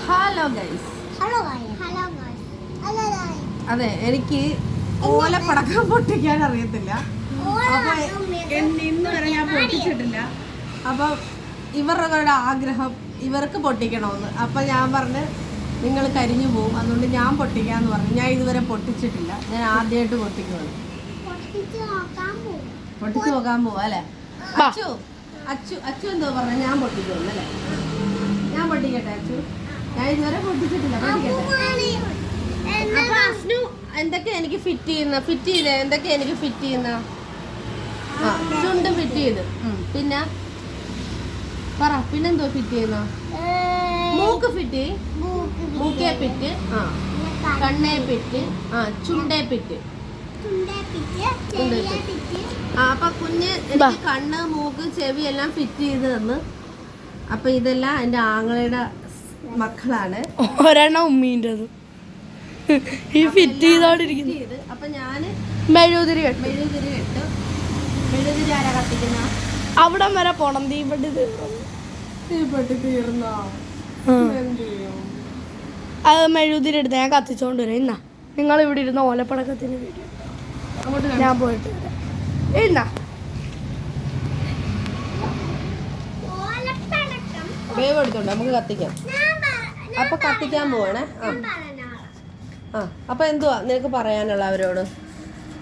Hello guys. അതെ, എനിക്ക് ഓലപ്പടക്കം പൊട്ടിക്കാൻ അറിയത്തില്ല. അപ്പൊ ഇന്ന് വരെ ഞാൻ പൊട്ടിച്ചിട്ടില്ല. അപ്പൊ ഇവരുടെ ആഗ്രഹം ഇവർക്ക് പൊട്ടിക്കണമെന്ന്. അപ്പൊ ഞാൻ പറഞ്ഞ് നിങ്ങൾ കരിഞ്ഞു പോകും, അതുകൊണ്ട് ഞാൻ പൊട്ടിക്കാന്ന് പറഞ്ഞു. ഞാൻ ഇതുവരെ പൊട്ടിച്ചിട്ടില്ല, ഞാൻ ആദ്യമായിട്ട് പൊട്ടിക്കുന്നത്. പൊട്ടിച്ചു നോക്കാൻ പോവാ അല്ലേ? അച്ചു അച്ചു അച്ചു എന്തോ പറഞ്ഞു? ഞാൻ പൊട്ടിക്കുമല്ലോ അല്ലേ? ഞാൻ പൊട്ടിക്കട്ടെ അച്ചു? ഞാൻ ഇതുവരെ പൊട്ടിച്ചിട്ടില്ല, പൊട്ടിക്കട്ടെ. അപ്പൊ അസ്നു എന്തൊക്കെയാ എനിക്ക് ഫിറ്റ് ചെയ്ത് എന്തൊക്കെയാ എനിക്ക് ഫിറ്റ് ചെയ്യുന്ന? ചുണ്ട് ഫിറ്റ് ചെയ്ത്, പിന്നെ പറ, പിന്നെന്തോ ഫിറ്റ് ചെയ്യുന്ന? മൂക്ക് ഫിറ്റ്, മൂക്കേ പിറ്റ്, കണ്ണേ പിറ്റ്, ചുണ്ടേ പിറ്റ്. അപ്പൊ കുഞ്ഞ് എനിക്ക് കണ്ണ്, മൂക്ക്, ചെവി എല്ലാം ഫിറ്റ് ചെയ്ത് തന്ന്. അപ്പൊ ഇതെല്ലാം എന്റെ ആങ്ങളുടെ മക്കളാണ്. ഒരെണ്ണം ഉമ്മീൻ്റെത് ഈ ഫിറ്റ് ചെയ്തോണ്ടിരിക്കുന്നത്. അപ്പൊ ഞാന് മെഴുകുതിരി കെട്ടും. മെഴുകുതിരി ആരാ കത്തിക്കുന്ന? അവിടം വരെ പോണം. തീപ്പെട്ടി തീർന്നോ? അത് മെഴുകുതിരി എടുത്ത് ഞാൻ കത്തിച്ചോണ്ട് വരാം. ഇന്നാ നിങ്ങൾ ഇവിടെ ഇരുന്ന ഓലപ്പടക്കത്തിന് വീഡിയോ ഞാൻ പോയിട്ട് വരാം. ഇന്നാ വേവ് എടുത്തോണ്ട് നമുക്ക് കത്തിക്കാം. അപ്പൊ കത്തിക്കാൻ പോവാണേ. അപ്പൊ എന്തുവാ നിനക്ക് പറയാനുള്ള അവരോട്?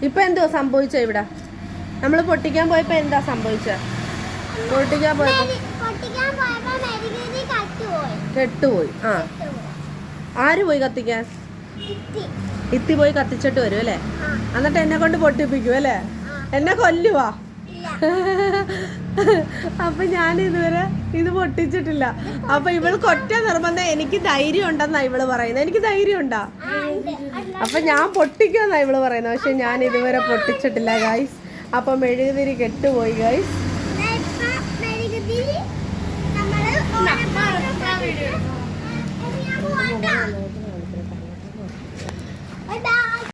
ഇപ്പൊ എന്തുവാ സംഭവിച്ച? ഇവിടെ നമ്മള് പൊട്ടിക്കാൻ പോയപ്പോ എന്താ സംഭവിച്ച? പൊട്ടിക്കാൻ പോയപ്പോ കെട്ടുപോയി. ആര് പോയി കത്തിക്കാൻ? ഇത്തി പോയി കത്തിച്ചിട്ട് വരും അല്ലേ? എന്നിട്ട് എന്നെ കൊണ്ട് പൊട്ടിപ്പിക്കും അല്ലേ? എന്നെ കൊല്ലുവാ. അപ്പൊ ഞാൻ ഇതുവരെ ഇത് പൊട്ടിച്ചിട്ടില്ല. അപ്പൊ ഇവൾക്ക് ഒറ്റ നിർബന്ധം, എനിക്ക് ധൈര്യം ഉണ്ടെന്നാ ഇവള് പറയുന്നത്. എനിക്ക് ധൈര്യം ഉണ്ടാ? അപ്പൊ ഞാൻ പൊട്ടിക്കുമെന്നാ ഇവള് പറയുന്നത്. പക്ഷെ ഞാൻ ഇതുവരെ പൊട്ടിച്ചിട്ടില്ല ഗൈസ്. അപ്പൊ മെഴുകുതിരി കെട്ടുപോയി ഗൈസ്.